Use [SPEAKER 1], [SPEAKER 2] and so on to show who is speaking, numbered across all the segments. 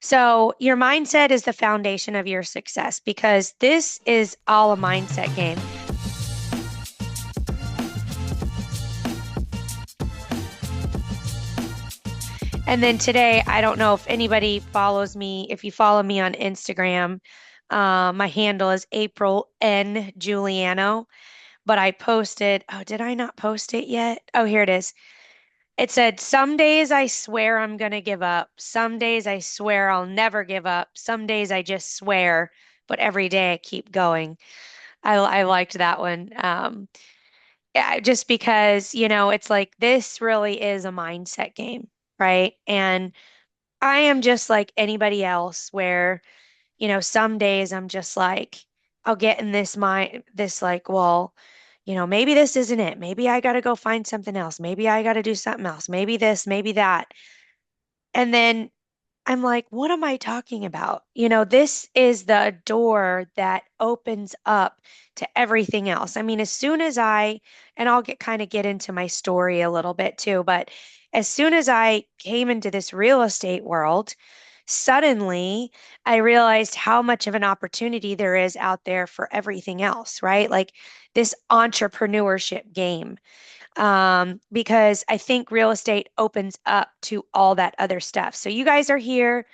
[SPEAKER 1] So, your mindset is the foundation of your success because this is all a mindset game. And then today, I don't know if anybody follows me. If you follow me on Instagram, my handle is April N. Giuliano. But I posted, oh, did I not post it yet? Oh, here it is. It said, some days I swear I'm going to give up. Some days I swear I'll never give up. Some days I just swear, but every day I keep going. I liked that one. Yeah, just because, it's like this really is a mindset game, right? And I am just like anybody else where, some days I'm just like, I'll get in this mind, this like, well, maybe this isn't it. Maybe I got to go find something else. Maybe I got to do something else. Maybe this, maybe that. And then I'm like, what am I talking about? This is the door that opens up to everything else. I mean, as soon as and I'll get into my story a little bit too, but as soon as I came into this real estate world, suddenly I realized how much of an opportunity there is out there for everything else, right? Like this entrepreneurship game because I think real estate opens up to all that other stuff. So you guys are here,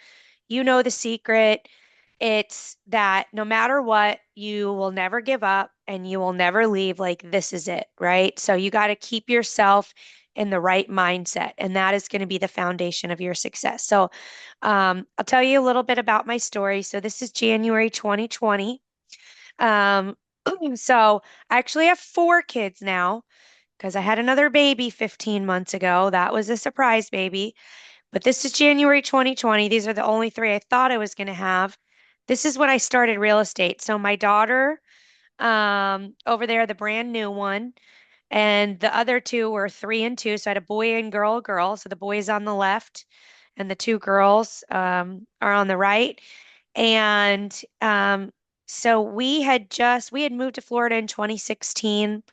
[SPEAKER 1] you know the secret. It's that no matter what, you will never give up and you will never leave. Like this is it, right? So you got to keep yourself in the right mindset, and that is going to be the foundation of your success. So I'll tell you a little bit about my story. So this is January 2020. Um, so I actually have four kids now because I had another baby 15 months ago. That was a surprise baby. But this is January 2020. These are the only three I thought I was going to have. This is when I started real estate. So my daughter, over there, the brand new one, and the other two were 3 and 2. So I had a boy and girl. So the boy's on the left, and the two girls are on the right. And so we had moved to Florida in 2016.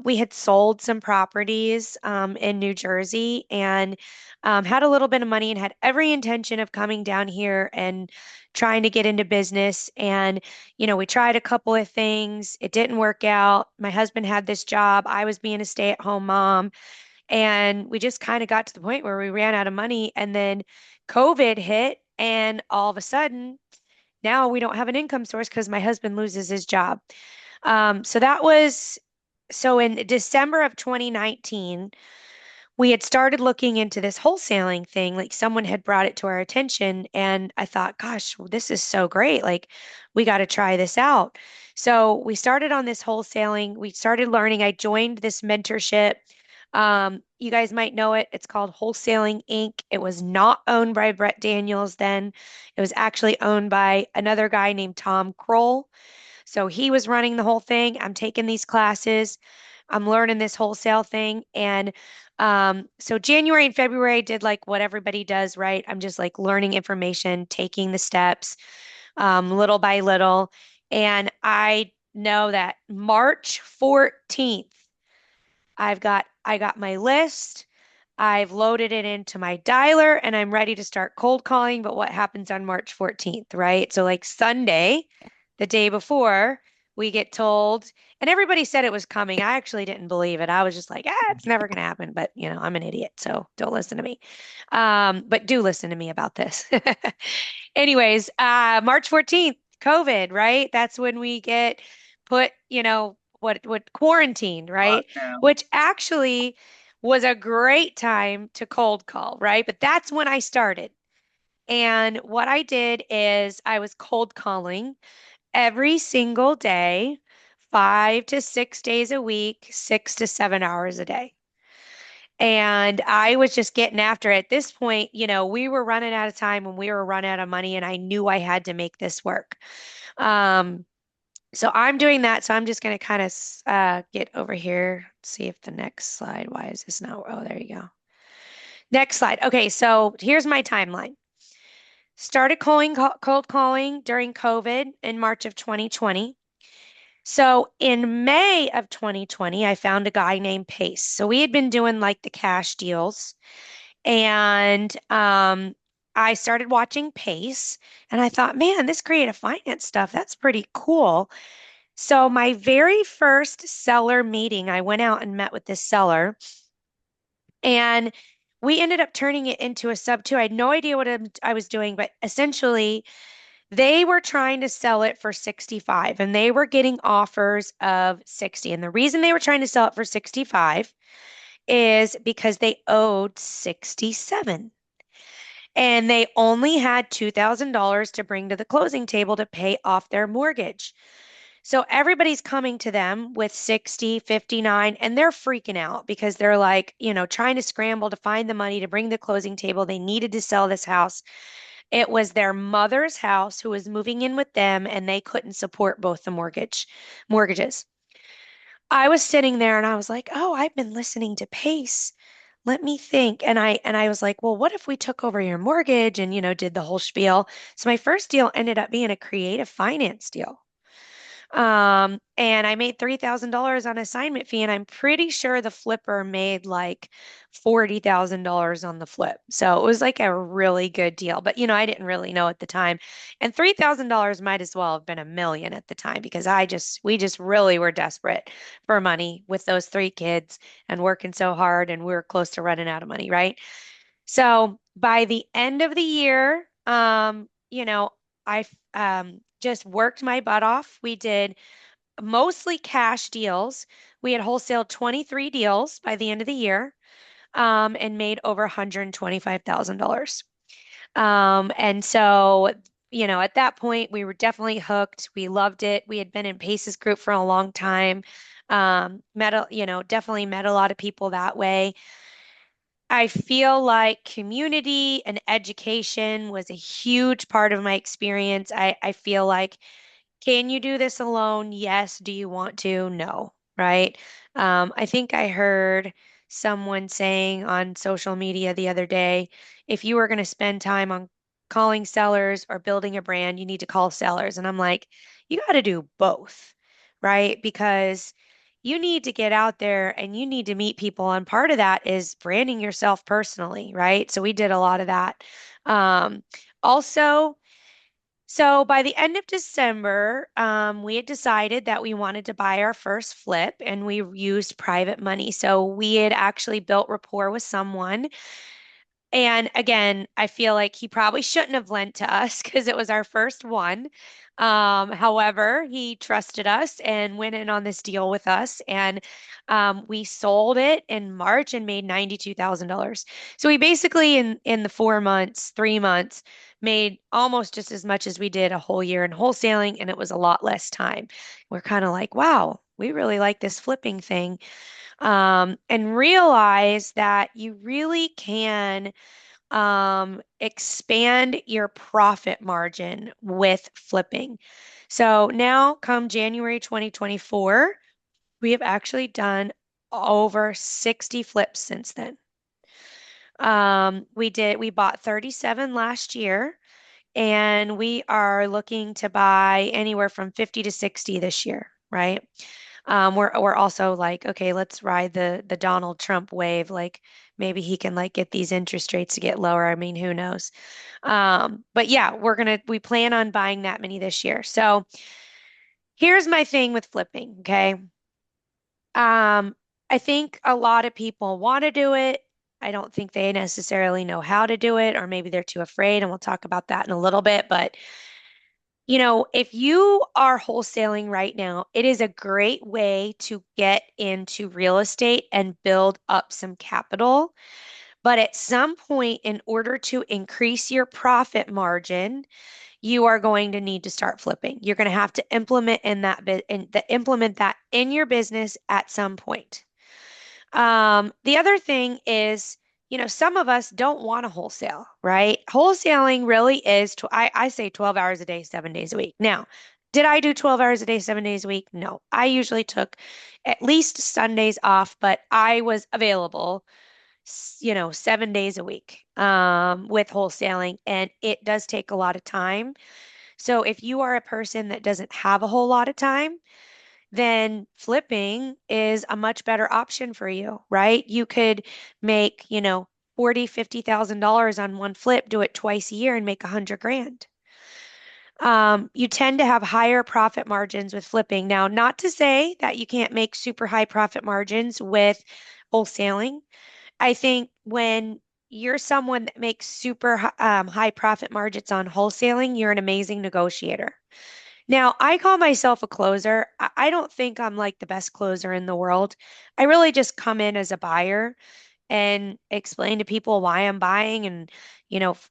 [SPEAKER 1] We had sold some properties in New Jersey and had a little bit of money and had every intention of coming down here and trying to get into business. And, we tried a couple of things. It didn't work out. My husband had this job. I was being a stay-at-home mom. And we just kind of got to the point where we ran out of money. And then COVID hit. And all of a sudden, now we don't have an income source because my husband loses his job. So that was so in December of 2019, we had started looking into this wholesaling thing. Like someone had brought it to our attention, and I thought, gosh, well, this is so great. Like, we got to try this out. So we started on this wholesaling. We started learning. I joined this mentorship. You guys might know it. It's called Wholesaling Inc. It was not owned by Brett Daniels then. It was actually owned by another guy named Tom Kroll. So he was running the whole thing. I'm taking these classes. I'm learning this wholesale thing. And so January and February I did like what everybody does, right? I'm just like learning information, taking the steps little by little. And I know that March 14th, I got my list. I've loaded it into my dialer and I'm ready to start cold calling. But what happens on March 14th, right? So, like Sunday, the day before, we get told, and everybody said it was coming. I actually didn't believe it. I was just like, it's never going to happen. But, I'm an idiot. So don't listen to me. But do listen to me about this. Anyways, March 14th, COVID, right? That's when we get put, what quarantined, right?
[SPEAKER 2] Lockdown.
[SPEAKER 1] Which actually was a great time to cold call, right? But that's when I started. And what I did is I was cold calling every single day, 5 to 6 days a week, 6 to 7 hours a day. And I was just getting after it. At this point, we were running out of time and we were running out of money, and I knew I had to make this work. Um, so I'm doing that. So I'm just going to kind of get over here, see if the next slide, why is this not? Oh, there you go. Next slide. Okay, so here's my timeline. Started cold calling during COVID in March of 2020. So in May of 2020, I found a guy named Pace. So we had been doing like the cash deals, and I started watching Pace and I thought, man, this creative finance stuff, that's pretty cool. So my very first seller meeting, I went out and met with this seller and we ended up turning it into a sub two. I had no idea what I was doing, but essentially they were trying to sell it for 65 and they were getting offers of 60. And the reason they were trying to sell it for 65 is because they owed 67 and they only had $2,000 to bring to the closing table to pay off their mortgage. So everybody's coming to them with 60, 59, and they're freaking out because they're like, trying to scramble to find the money to bring the closing table. They needed to sell this house. It was their mother's house who was moving in with them, and they couldn't support both the mortgages. I was sitting there and I was like, "Oh, I've been listening to Pace. Let me think." And I was like, "Well, what if we took over your mortgage and, did the whole spiel?" So my first deal ended up being a creative finance deal. And I made $3,000 on assignment fee, and I'm pretty sure the flipper made like $40,000 on the flip. So it was like a really good deal. But I didn't really know at the time. And $3,000 might as well have been a million at the time because we just really were desperate for money with those three kids and working so hard, and we were close to running out of money, right? So by the end of the year, I just worked my butt off. We did mostly cash deals. We had wholesaled 23 deals by the end of the year, and made over $125,000. And so, at that point, we were definitely hooked. We loved it. We had been in Pace's group for a long time. Definitely met a lot of people that way. I feel like community and education was a huge part of my experience. I feel like, can you do this alone? Yes. Do you want to? No. Right. I think I heard someone saying on social media the other day, if you were going to spend time on calling sellers or building a brand, you need to call sellers. And I'm like, you got to do both, right? Because you need to get out there and you need to meet people. And part of that is branding yourself personally, right? So we did a lot of that. Also, so by the end of December, we had decided that we wanted to buy our first flip and we used private money. So we had actually built rapport with someone, and again, I feel like he probably shouldn't have lent to us because it was our first one. However, he trusted us and went in on this deal with us, and we sold it in March and made $92,000. So we basically, in the 4 months, 3 months, made almost just as much as we did a whole year in wholesaling, and it was a lot less time. We're kind of like, wow, we really like this flipping thing, and realize that you really can expand your profit margin with flipping. So now, come January 2024, we have actually done over 60 flips since then. We bought 37 last year, and we are looking to buy anywhere from 50 to 60 this year, right? We're also like, okay, let's ride the Donald Trump wave. Like maybe he can like get these interest rates to get lower. I mean, who knows? But yeah, we plan on buying that many this year. So here's my thing with flipping, okay? Um, I think a lot of people want to do it. I don't think they necessarily know how to do it, or maybe they're too afraid, and we'll talk about that in a little bit. But if you are wholesaling right now, it is a great way to get into real estate and build up some capital. But at some point, in order to increase your profit margin, you are going to need to start flipping. You're going to have to implement that in your business at some point. The other thing is, some of us don't want to wholesale, right? Wholesaling really is, I say 12 hours a day, 7 days a week. Now, did I do 12 hours a day, 7 days a week? No. I usually took at least Sundays off, but I was available, 7 days a week, with wholesaling, and it does take a lot of time. So if you are a person that doesn't have a whole lot of time, then flipping is a much better option for you, right? You could make, 40, $50,000 on one flip, do it twice a year and make 100 grand. You tend to have higher profit margins with flipping. Now, not to say that you can't make super high profit margins with wholesaling. I think when you're someone that makes super high profit margins on wholesaling, you're an amazing negotiator. Now, I call myself a closer. I don't think I'm like the best closer in the world. I really just come in as a buyer and explain to people why I'm buying and,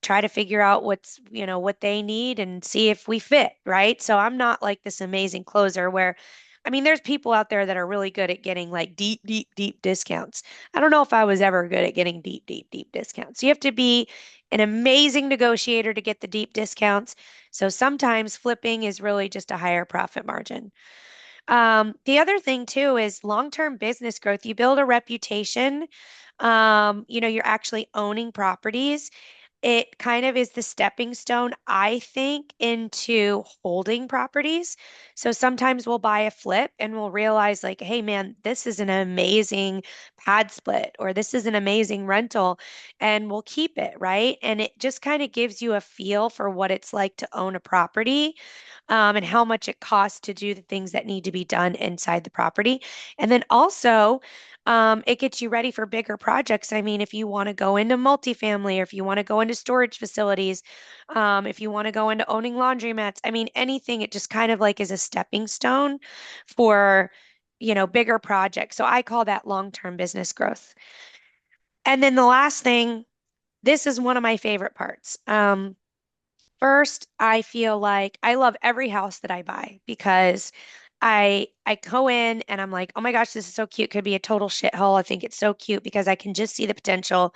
[SPEAKER 1] try to figure out what they need and see if we fit, right? So I'm not like this amazing closer where, I mean, there's people out there that are really good at getting like deep, deep, deep discounts. I don't know if I was ever good at getting deep, deep, deep discounts. You have to be an amazing negotiator to get the deep discounts. So sometimes flipping is really just a higher profit margin. The other thing too is long-term business growth. You build a reputation. You're actually owning properties. It kind of is the stepping stone, I think, into holding properties. So sometimes we'll buy a flip and we'll realize, like, hey, man, this is an amazing pad split or this is an amazing rental, and we'll keep it, right? And it just kind of gives you a feel for what it's like to own a property, and how much it costs to do the things that need to be done inside the property. And then also, it gets you ready for bigger projects. I mean, if you want to go into multifamily or if you want to go into storage facilities, if you want to go into owning laundromats, I mean, anything, it just kind of like is a stepping stone for, bigger projects. So I call that long-term business growth. And then the last thing, this is one of my favorite parts. First, I feel like I love every house that I buy because I go in and I'm like, oh my gosh, this is so cute. Could be a total shithole. I think it's so cute because I can just see the potential.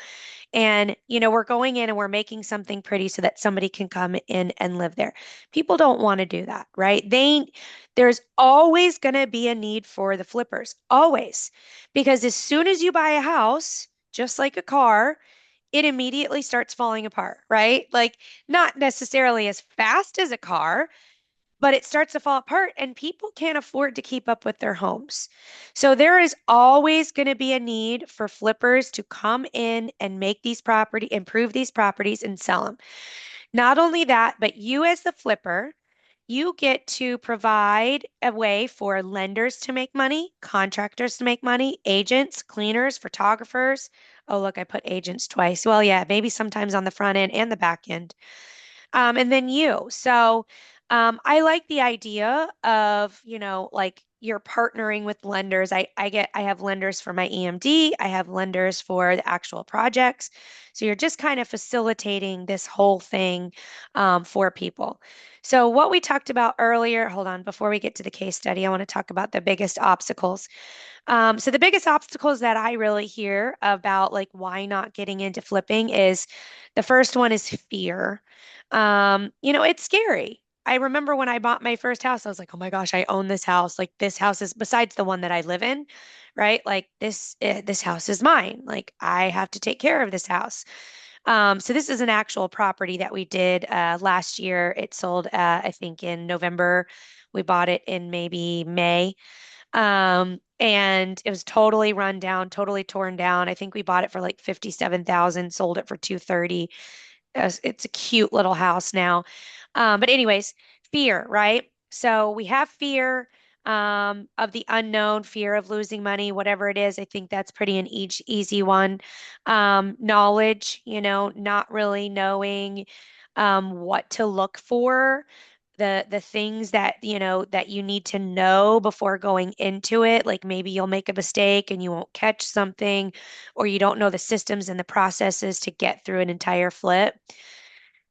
[SPEAKER 1] And, we're going in and we're making something pretty so that somebody can come in and live there. People don't want to do that, right? There's always going to be a need for the flippers, always. Because as soon as you buy a house, just like a car, it immediately starts falling apart, right? Like not necessarily as fast as a car, but it starts to fall apart and people can't afford to keep up with their homes. So there is always going to be a need for flippers to come in and improve these properties and sell them. Not only that, but you as the flipper, you get to provide a way for lenders to make money, contractors to make money, agents, cleaners, photographers. Oh, look, I put agents twice. Well, yeah, maybe sometimes on the front end and the back end. And then you. So I like the idea of, like you're partnering with lenders. I have lenders for my EMD. I have lenders for the actual projects. So you're just kind of facilitating this whole thing for people. So what we talked about earlier, hold on, before we get to the case study, I want to talk about the biggest obstacles. So the biggest obstacles that I really hear about, like why not getting into flipping, is the first one is fear. It's scary. I remember when I bought my first house, I was like, oh my gosh, I own this house. Like this house is, besides the one that I live in, right? Like this house is mine. Like I have to take care of this house. So this is an actual property that we did last year. It sold, I think, in November. We bought it in maybe May. And it was totally run down, totally torn down. I think we bought it for like 57,000, sold it for 230. It's a cute little house now. But anyways, fear, right? So we have fear of the unknown, fear of losing money, whatever it is. I think that's pretty an easy one. Knowledge, not really knowing what to look for, the things that that you need to know before going into it. Like maybe you'll make a mistake and you won't catch something, or you don't know the systems and the processes to get through an entire flip.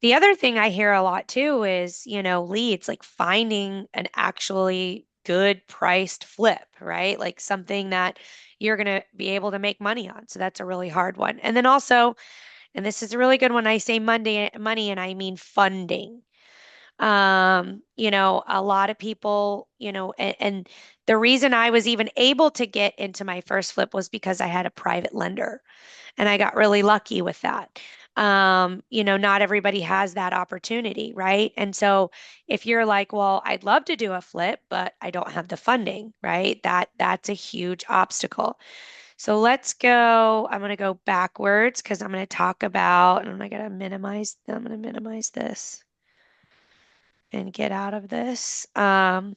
[SPEAKER 1] The other thing I hear a lot too is, leads, like finding an actually good priced flip, right? Like something that you're going to be able to make money on. So that's a really hard one. And then also, and this is a really good one, I say money and I mean funding. A lot of people, and the reason I was even able to get into my first flip was because I had a private lender and I got really lucky with that. Not everybody has that opportunity, right? And so if you're like, well, I'd love to do a flip, but I don't have the funding, right? That's a huge obstacle. So let's go. I'm going to go backwards because I'm going to talk about, and I'm going to minimize this and get out of this. I'm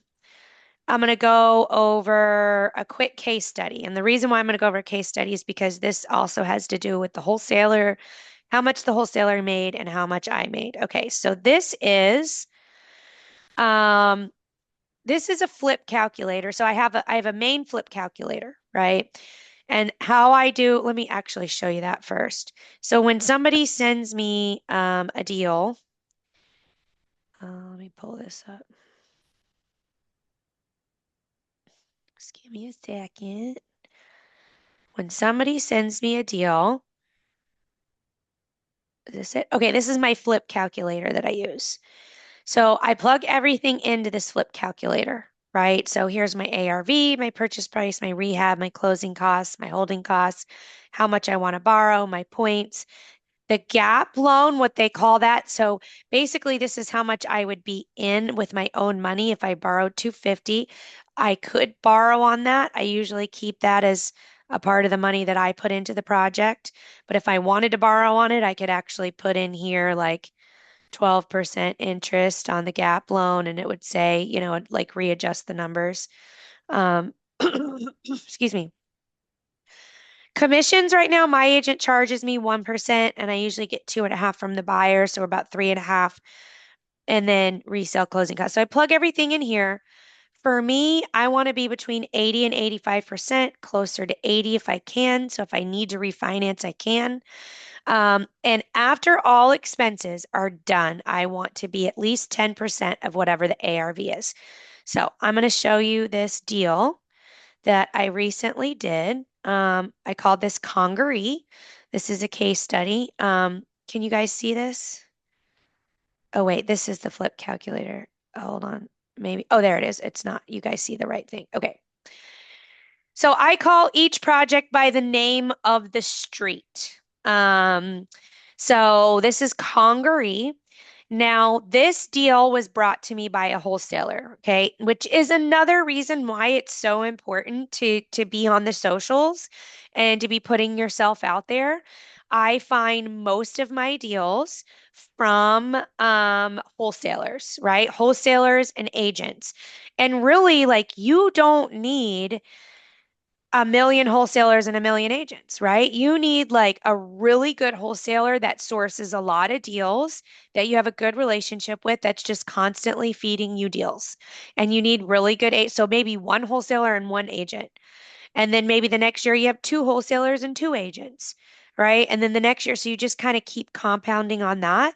[SPEAKER 1] going to go over a quick case study. And the reason why I'm going to go over a case study is because this also has to do with the wholesaler, how much the wholesaler made and how much I made. Okay, so um, this is a flip calculator. So I have a main flip calculator, right? And how I do, let me actually show you that first. So when somebody sends me a deal, let me pull this up. Just give me a second. When somebody sends me a deal, is this it? Okay, this is my flip calculator that I use. So I plug everything into this flip calculator, right? So here's my ARV, my purchase price, my rehab, my closing costs, my holding costs, how much I want to borrow, my points, the gap loan, what they call that. So basically, this is how much I would be in with my own money if I borrowed 250. I could borrow on that. I usually keep that as a part of the money that I put into the project. But if I wanted to borrow on it, I could actually put in here like 12% interest on the gap loan, and it would say, it'd like readjust the numbers. Um, excuse me. Commissions right now, my agent charges me 1%, and I usually get 2.5 from the buyer, so about 3.5, and then resale closing costs. So I plug everything in here. For me, I want to be between 80 and 85%, closer to 80 if I can. So if I need to refinance, I can. And after all expenses are done, I want to be at least 10% of whatever the ARV is. So I'm going to show you this deal that I recently did. I called this Congaree. This is a case study. Can you guys see this? Oh, wait, this is the flip calculator. Hold on. Maybe. Oh, there it is. It's not. You guys see the right thing. Okay. So I call each project by the name of the street. So this is Congaree. Now, this deal was brought to me by a wholesaler, okay, which is another reason why it's so important to be on the socials and to be putting yourself out there. I find most of my deals from wholesalers, right? Wholesalers and agents. And really, like, you don't need a million wholesalers and a million agents, right? You need like a really good wholesaler that sources a lot of deals that you have a good relationship with that's just constantly feeding you deals. And you need really good, so maybe one wholesaler and one agent. And then maybe the next year you have two wholesalers and two agents, right? And then the next year, so you just kind of keep compounding on that,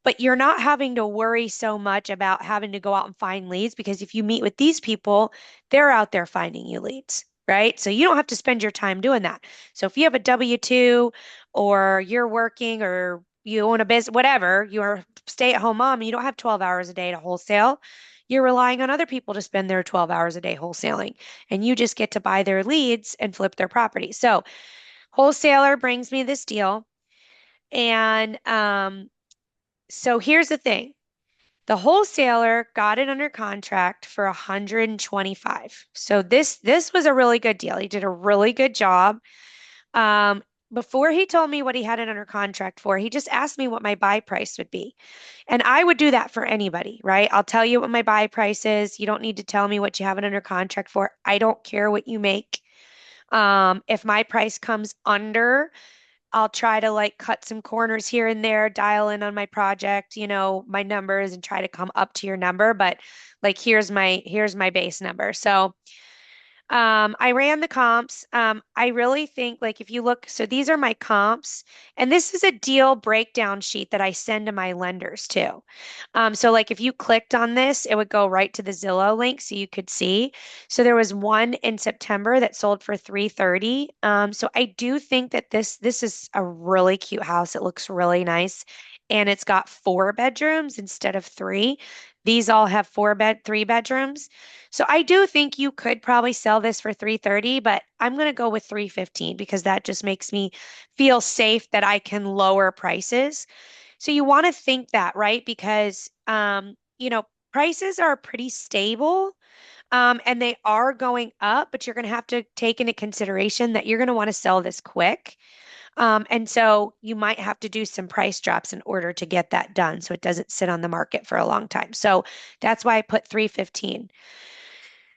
[SPEAKER 1] but you're not having to worry so much about having to go out and find leads because if you meet with these people, they're out there finding you leads, right? So you don't have to spend your time doing that. So if you have a W-2 or you're working or you own a business, whatever, you're a stay-at-home mom and you don't have 12 hours a day to wholesale, you're relying on other people to spend their 12 hours a day wholesaling, and you just get to buy their leads and flip their property. So wholesaler brings me this deal, and so here's the thing. The wholesaler got it under contract for 125. So this was a really good deal. He did a really good job. Um, Before he told me what he had it under contract for, he just asked me what my buy price would be. And I would do that for anybody, right? I'll tell you what my buy price is. You don't need to tell me what you have it under contract for. I don't care what you make. If my price comes under, I'll try to like cut some corners here and there, dial in on my project, my numbers and try to come up to your number. But like here's my base number. So I ran the comps. I really think like if you look, so these are my comps, and this is a deal breakdown sheet that I send to my lenders too. So like if you clicked on this, it would go right to the Zillow link so you could see. So there was one in September that sold for 330. So I do think that this is a really cute house. It looks really nice. And it's got 4 bedrooms instead of three. These all have 3 bedrooms. So I do think you could probably sell this for 330, but I'm going to go with 315 because that just makes me feel safe that I can lower prices. So you want to think that, right? Because prices are pretty stable. And they are going up, but you're going to have to take into consideration that you're going to want to sell this quick. And so you might have to do some price drops in order to get that done so it doesn't sit on the market for a long time. So that's why I put 315.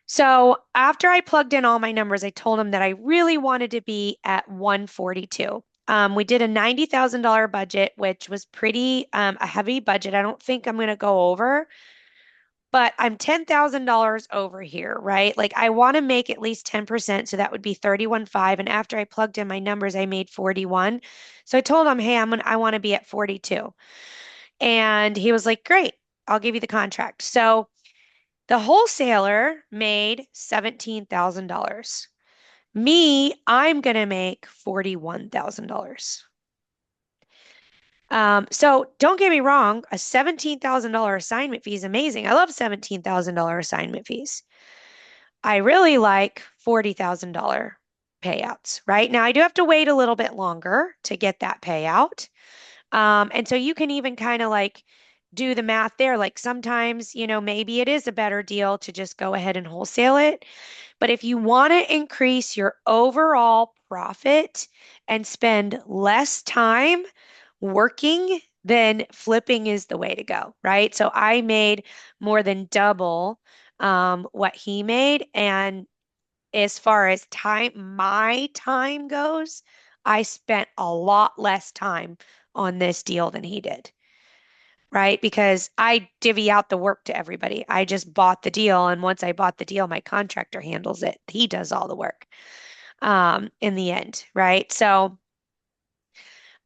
[SPEAKER 1] So after I plugged in all my numbers, I told him that I really wanted to be at 142. We did a $90,000 budget, which was pretty a heavy budget. I don't think I'm going to go over, but I'm $10,000 over here, right? Like I want to make at least 10%, so that would be 31.5. And after I plugged in my numbers, I made 41. So I told him, hey, I want to be at 42. And he was like, great, I'll give you the contract. So the wholesaler made $17,000. Me, I'm going to make $41,000. So don't get me wrong, a $17,000 assignment fee is amazing. I love $17,000 assignment fees. I really like $40,000 payouts, right? Now I do have to wait a little bit longer to get that payout. And so you can even kind of like do the math there. Like sometimes, maybe it is a better deal to just go ahead and wholesale it. But if you want to increase your overall profit and spend less time working, then flipping is the way to go, right? So I made more than double what he made. And as far as my time goes, I spent a lot less time on this deal than he did, right? Because I divvy out the work to everybody. I just bought the deal. And once I bought the deal, my contractor handles it. He does all the work in the end, right? So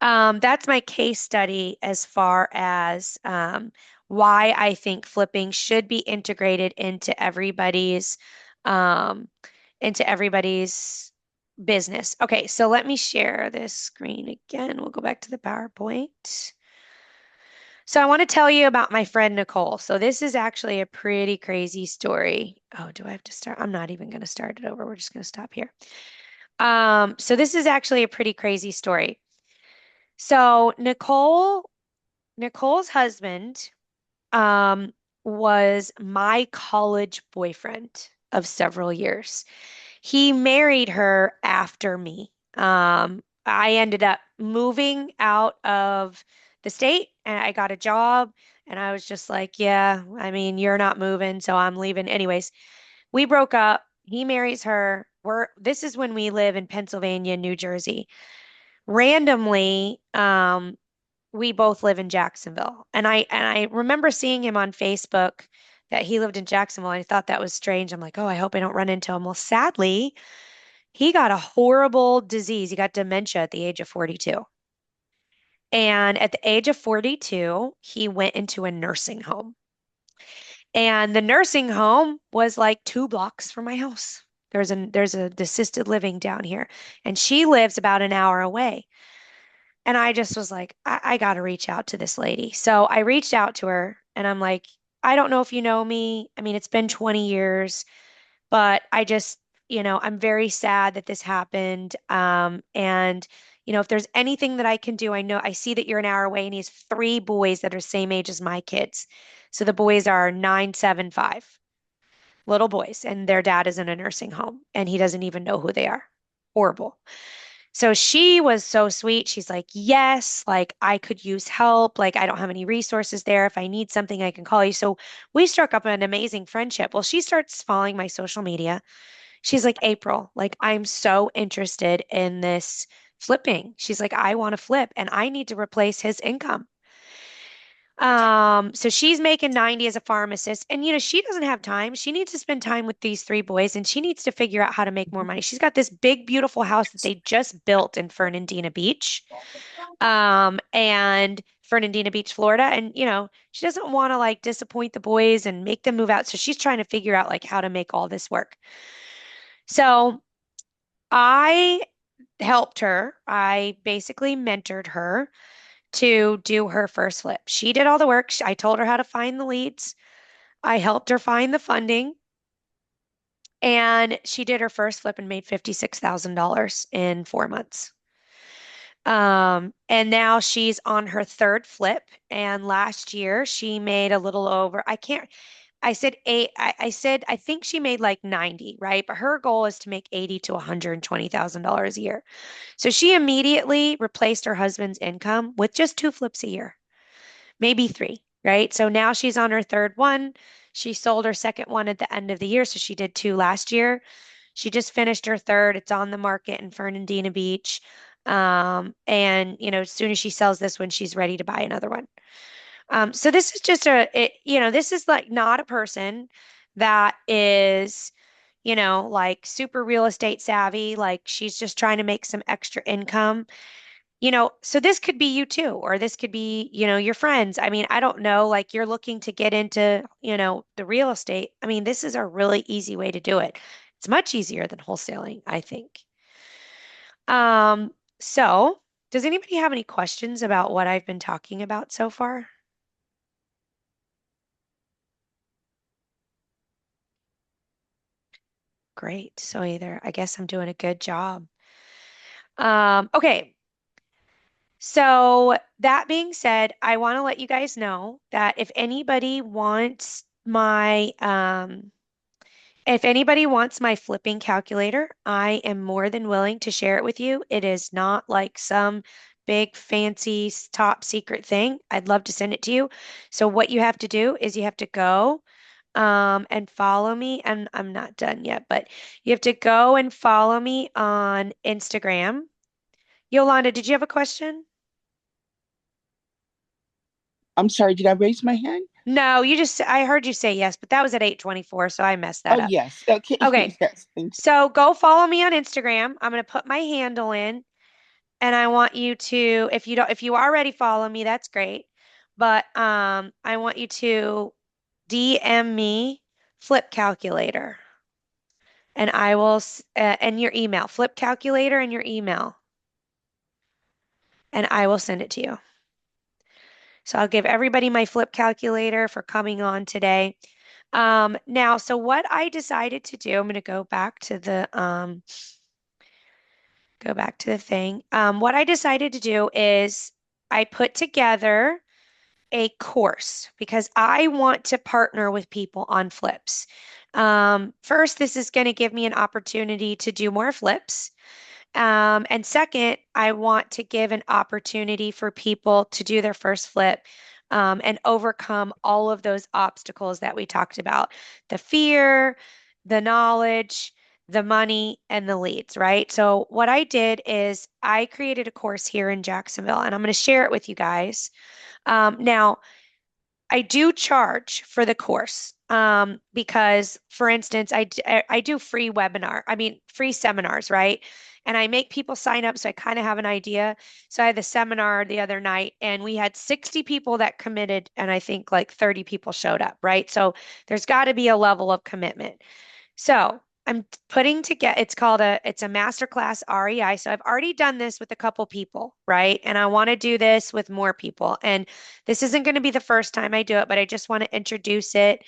[SPEAKER 1] that's my case study as far as why I think flipping should be integrated um, into everybody's business. Okay, so let me share this screen again. We'll go back to the PowerPoint. So I want to tell you about my friend Nicole. So this is actually a pretty crazy story. Oh, do I have to start? I'm not even going to start it over. We're just going to stop here. So this is actually a pretty crazy story. So Nicole's husband, um, was my college boyfriend of several years. He married her after me. I ended up moving out of the state and I got a job and I was just like, yeah, I mean, you're not moving, so I'm leaving. Anyways, we broke up. He marries her. This is when we live in Pennsylvania, New Jersey. Randomly, we both live in Jacksonville. And I remember seeing him on Facebook that he lived in Jacksonville. And I thought that was strange. I'm like, oh, I hope I don't run into him. Well, sadly, he got a horrible disease. He got dementia at the age of 42. And at the age of 42, he went into a nursing home. And the nursing home was like 2 blocks from my house. There's a assisted living down here, and she lives about an hour away. And I just was like, I got to reach out to this lady. So I reached out to her and I'm like, I don't know if you know me. I mean, it's been 20 years, but I'm very sad that this happened. And, if there's anything that I can do, I see that you're an hour away and he has 3 boys that are same age as my kids. So the boys are 9, 7, 5, little boys, and their dad is in a nursing home and he doesn't even know who they are. Horrible. So she was so sweet. She's like, yes, like I could use help. Like I don't have any resources there. If I need something, I can call you. So we struck up an amazing friendship. Well, she starts following my social media. She's like, April, like I'm so interested in this flipping. She's like, I want to flip and I need to replace his income. So she's making 90 as a pharmacist, and she doesn't have time. She needs to spend time with these 3 boys, and she needs to figure out how to make more money. She's got this big, beautiful house that they just built in Fernandina Beach, and Fernandina Beach, Florida. And she doesn't want to like disappoint the boys and make them move out. So she's trying to figure out like how to make all this work. So I helped her. I basically mentored her to do her first flip. She did all the work. I told her how to find the leads. I helped her find the funding, and she did her first flip and made $56,000 in 4 months. And now she's on her third flip. And last year she made a little over, I can't, I said eight. I said I think she made like 90, right? But her goal is to make 80 to $120,000 a year. So she immediately replaced her husband's income with just two flips a year, maybe three, right? So now she's on her third one. She sold her second one at the end of the year, so she did two last year. She just finished her third. It's on the market in Fernandina Beach. And as soon as she sells this one, she's ready to buy another one. So this is just this is like not a person that is, like super real estate savvy. Like she's just trying to make some extra income. So this could be you too, or this could be, your friends. I mean, I don't know, like you're looking to get into, the real estate. I mean, this is a really easy way to do it. It's much easier than wholesaling, I think. So does anybody have any questions about what I've been talking about so far? Great. So either, I guess I'm doing a good job. Okay. So that being said, I want to let you guys know that if anybody wants my flipping calculator, I am more than willing to share it with you. It is not like some big fancy top secret thing. I'd love to send it to you. So what you have to do is you have to go and follow me. And I'm not done yet, but you have to go and follow me on Instagram. Yolanda, did you have a question?
[SPEAKER 2] I'm sorry, did I raise my hand?
[SPEAKER 1] No, I heard you say yes, but that was at 8:24, so I messed that
[SPEAKER 2] Oh,
[SPEAKER 1] up.
[SPEAKER 2] yes. Okay.
[SPEAKER 1] Okay.
[SPEAKER 2] Yes. Thank you.
[SPEAKER 1] So go follow me on Instagram. I'm going to put my handle in and I want you to, if you already follow me, that's great. But I want you to DM me flip calculator and and your email, flip calculator and your email, and I will send it to you. So I'll give everybody my flip calculator for coming on today. Now, so what I decided to do, I'm going to go back to the thing. What I decided to do is I put together a course because I want to partner with people on flips. First, this is going to give me an opportunity to do more flips. And second, I want to give an opportunity for people to do their first flip and overcome all of those obstacles that we talked about, the fear, the knowledge, the money, and the leads, right? So, what I did is I created a course here in Jacksonville, and I'm going to share it with you guys. Now, I do charge for the course because, for instance, I do free webinar, I mean, free seminars, right? And I make people sign up so I kind of have an idea. So I had the seminar the other night and we had 60 people that committed, and I think like 30 people showed up, right? So there's got to be a level of commitment. So I'm putting together, it's a masterclass REI. So I've already done this with a couple people, right? And I want to do this with more people. And this isn't going to be the first time I do it, but I just want to introduce it.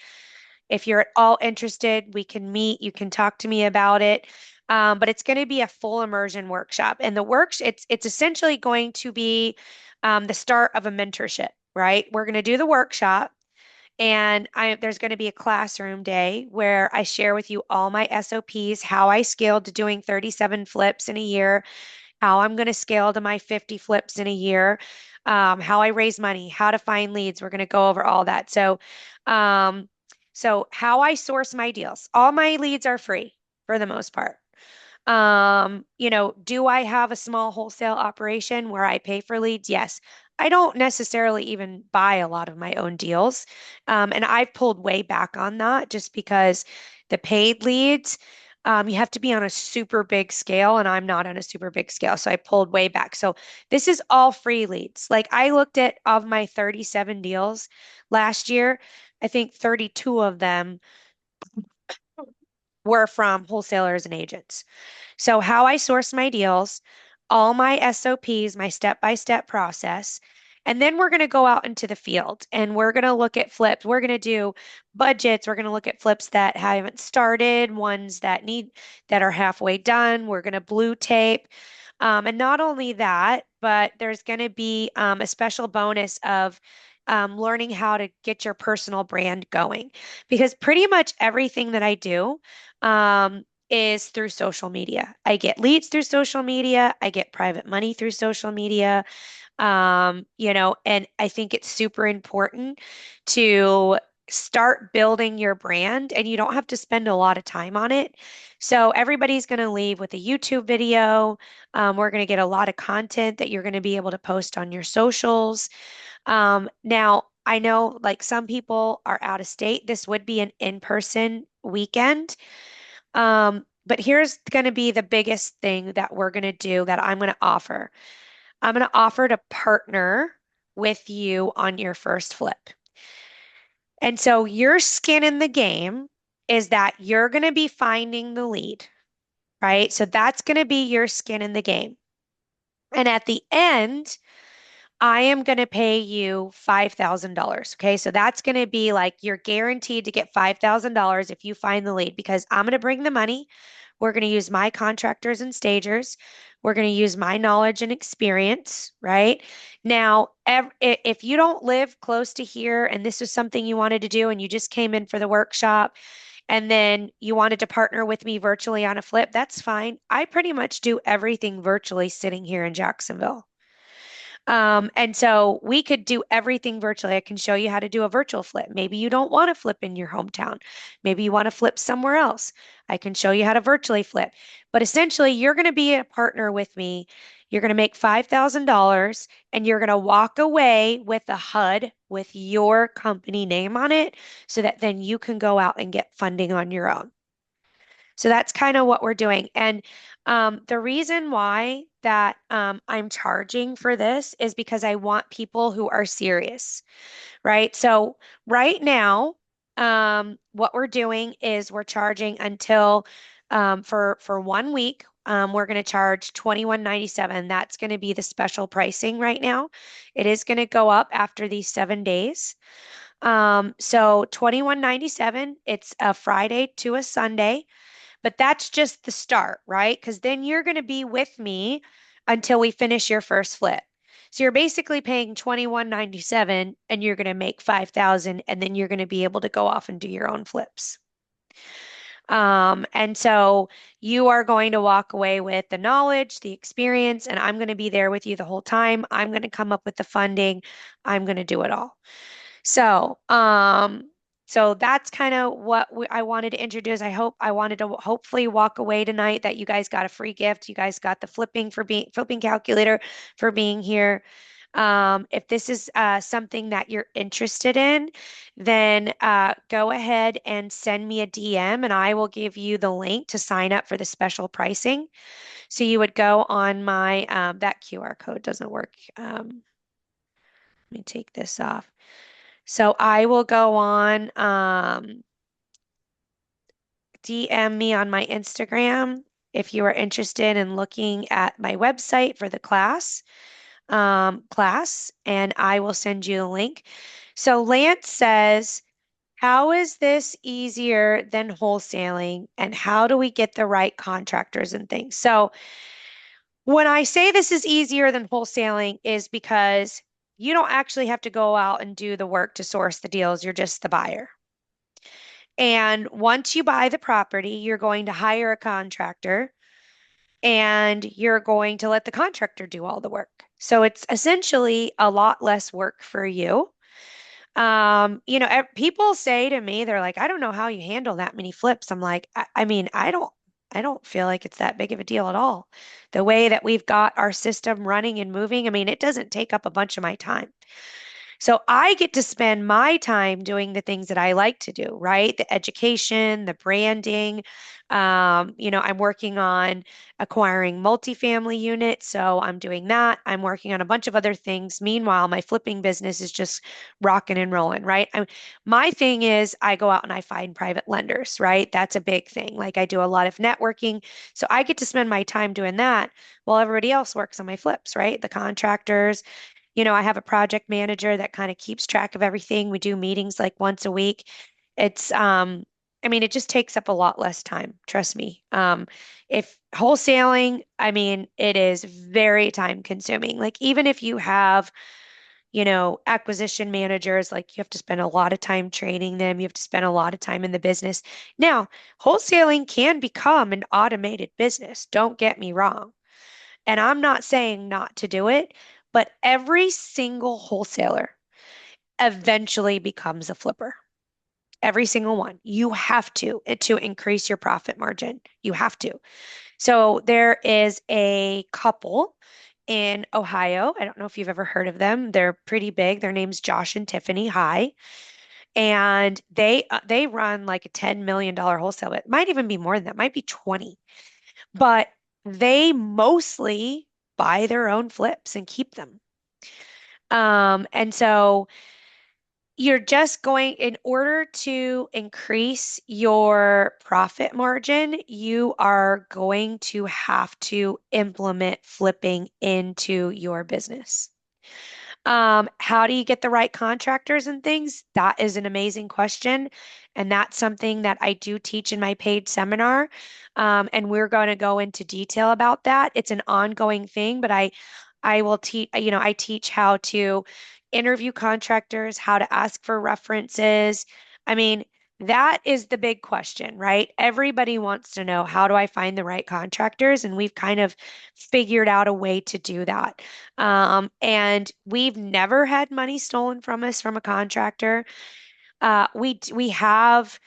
[SPEAKER 1] If you're at all interested, we can meet. You can talk to me about it. But it's going to be a full immersion workshop. And it's essentially going to be the start of a mentorship, right? We're going to do the workshop. And there's going to be a classroom day where I share with you all my SOPs, how I scaled to doing 37 flips in a year, how I'm going to scale to my 50 flips in a year, how I raise money, how to find leads. We're going to go over all that. Um, so how I source my deals. All my leads are free for the most part. Do I have a small wholesale operation where I pay for leads? Yes. I don't necessarily even buy a lot of my own deals. And I've pulled way back on that just because the paid leads, you have to be on a super big scale, and I'm not on a super big scale. So I pulled way back. So this is all free leads. Like I looked at of my 37 deals last year, I think 32 of them were from wholesalers and agents. So, how I source my deals, all my SOPs, my step-by-step process. And then we're going to go out into the field and we're going to look at flips. We're going to do budgets. We're going to look at flips that haven't started, ones that are halfway done. We're going to blue tape. And not only that, but there's going to be a special bonus of learning how to get your personal brand going. Because pretty much everything that I do is through social media. I get leads through social media, I get private money through social media. And I think it's super important to start building your brand, and you don't have to spend a lot of time on it. So everybody's going to leave with a YouTube video. We're going to get a lot of content that you're going to be able to post on your socials. Now, I know like some people are out of state. This would be an in-person weekend. But here's going to be the biggest thing that we're going to do that I'm going to offer. I'm going to offer to partner with you on your first flip. And so your skin in the game is that you're going to be finding the lead, right? So that's going to be your skin in the game. And at the end, I am going to pay you $5,000. Okay. So that's going to be like you're guaranteed to get $5,000 if you find the lead because I'm going to bring the money. We're going to use my contractors and stagers. We're going to use my knowledge and experience, right? Now, if you don't live close to here and this was something you wanted to do and you just came in for the workshop and then you wanted to partner with me virtually on a flip, that's fine. I pretty much do everything virtually sitting here in Jacksonville. And so we could do everything virtually. I can show you how to do a virtual flip. Maybe you don't want to flip in your hometown. Maybe you want to flip somewhere else. I can show you how to virtually flip. But essentially, you're going to be a partner with me. You're going to make $5,000 and you're going to walk away with a HUD with your company name on it so that then you can go out and get funding on your own. So that's kind of what we're doing. And the reason why that I'm charging for this is because I want people who are serious, right? So right now, what we're doing is we're charging until for 1 week. We're going to charge 21.97. That's going to be the special pricing right now. It is going to go up after these 7 days. So 21.97. It's a Friday to a Sunday. But that's just the start, right? Because then you're going to be with me until we finish your first flip. So you're basically paying 21.97 and you're going to make 5,000 and then you're going to be able to go off and do your own flips. And so you are going to walk away with the knowledge, the experience, and I'm going to be there with you the whole time. I'm going to come up with the funding. I'm going to do it all. So, so that's kind of what I wanted to introduce. I wanted to hopefully walk away tonight that you guys got a free gift. You guys got the flipping calculator for being here. If this is something that you're interested in, then go ahead and send me a DM and I will give you the link to sign up for the special pricing. So you would go on my, that QR code doesn't work. Let me take this off. So I will go on, DM me on my Instagram if you are interested in looking at my website for the class, and I will send you the link. So Lance says, how is this easier than wholesaling, and how do we get the right contractors and things? So when I say this is easier than wholesaling is because you don't actually have to go out and do the work to source the deals. You're just the buyer. And once you buy the property, you're going to hire a contractor and you're going to let the contractor do all the work. So it's essentially a lot less work for you. People say to me, they're like, I don't know how you handle that many flips. I'm like, I mean, I don't feel like it's that big of a deal at all. The way that we've got our system running and moving, I mean, it doesn't take up a bunch of my time. So I get to spend my time doing the things that I like to do, right? The education, the branding. I'm working on acquiring multifamily units. So I'm doing that. I'm working on a bunch of other things. Meanwhile, my flipping business is just rocking and rolling, right? My thing is I go out and I find private lenders, right? That's a big thing. Like I do a lot of networking. So I get to spend my time doing that while everybody else works on my flips, right? The contractors, I have a project manager that kind of keeps track of everything. We do meetings like once a week. It's, I mean, it just takes up a lot less time, trust me. If wholesaling, I mean, it is very time consuming. Like even if you have, acquisition managers, like you have to spend a lot of time training them. You have to spend a lot of time in the business. Now, wholesaling can become an automated business. Don't get me wrong. And I'm not saying not to do it, but every single wholesaler eventually becomes a flipper. Every single one. You have to increase your profit margin. You have to. So there is a couple in Ohio. I don't know if you've ever heard of them. They're pretty big. Their name's Josh and Tiffany High, and they run like a $10 million wholesale. It might even be more than that. It might be 20. But they mostly buy their own flips and keep them. And so you're just going, in order to increase your profit margin, you are going to have to implement flipping into your business. How do you get the right contractors and things? That is an amazing question. And that's something that I do teach in my paid seminar. And we're going to go into detail about that. It's an ongoing thing, but I will teach, I teach how to interview contractors, how to ask for references. I mean, that is the big question, right? Everybody wants to know, how do I find the right contractors? And we've kind of figured out a way to do that. And we've never had money stolen from us from a contractor. We have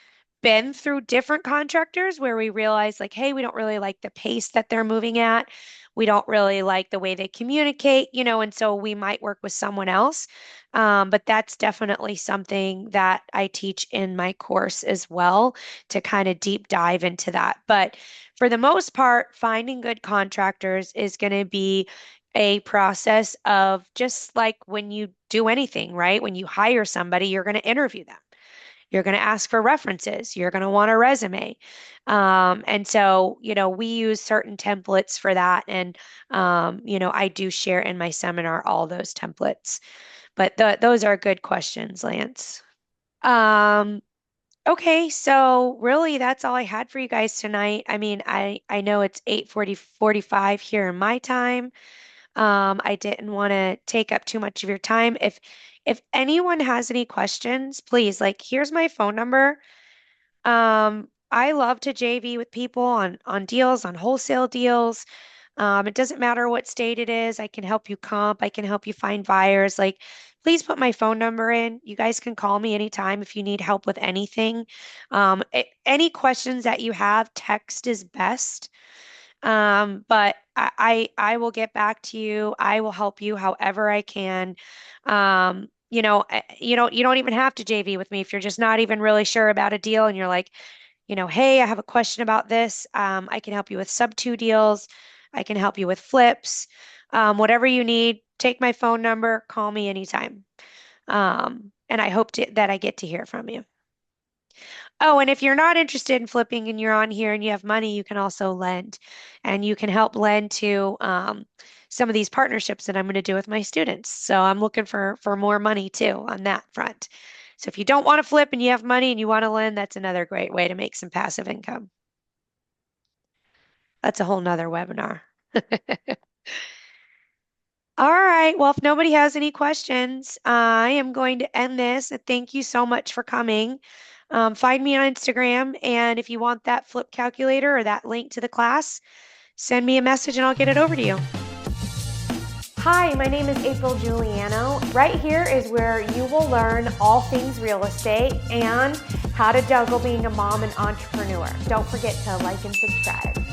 [SPEAKER 1] been through different contractors where we realize like, hey, we don't really like the pace that they're moving at. We don't really like the way they communicate, and so we might work with someone else. But that's definitely something that I teach in my course as well, to kind of deep dive into that. But for the most part, finding good contractors is going to be a process of, just like when you do anything, right? When you hire somebody, you're going to interview them. You're going to ask for references. You're going to want a resume. And so, we use certain templates for that. And, I do share in my seminar all those templates. But those are good questions, Lance. Um, okay, so really that's all I had for you guys tonight. I mean, I know it's 8:45 here in my time. I didn't want to take up too much of your time. If anyone has any questions, please, like, here's my phone number. I love to JV with people on deals, on wholesale deals. It doesn't matter what state it is. I can help you comp. I can help you find buyers. Like, please put my phone number in. You guys can call me anytime if you need help with anything. Any questions that you have, text is best. But I will get back to you. I will help you however I can. You don't even have to JV with me if you're just not even really sure about a deal and you're like, hey, I have a question about this. I can help you with sub two deals. I can help you with flips. Whatever you need, take my phone number, call me anytime. And I hope that I get to hear from you. Oh, and if you're not interested in flipping and you're on here and you have money, you can also lend. And you can help lend to some of these partnerships that I'm going to do with my students. So I'm looking for more money too on that front. So if you don't want to flip and you have money and you want to lend, that's another great way to make some passive income. That's a whole nother webinar. All right. Well, if nobody has any questions, I am going to end this. Thank you so much for coming. Find me on Instagram, and if you want that flip calculator or that link to the class, send me a message and I'll get it over to you. Hi, my name is April Giuliano. Right here is where you will learn all things real estate and how to juggle being a mom and entrepreneur. Don't forget to like and subscribe.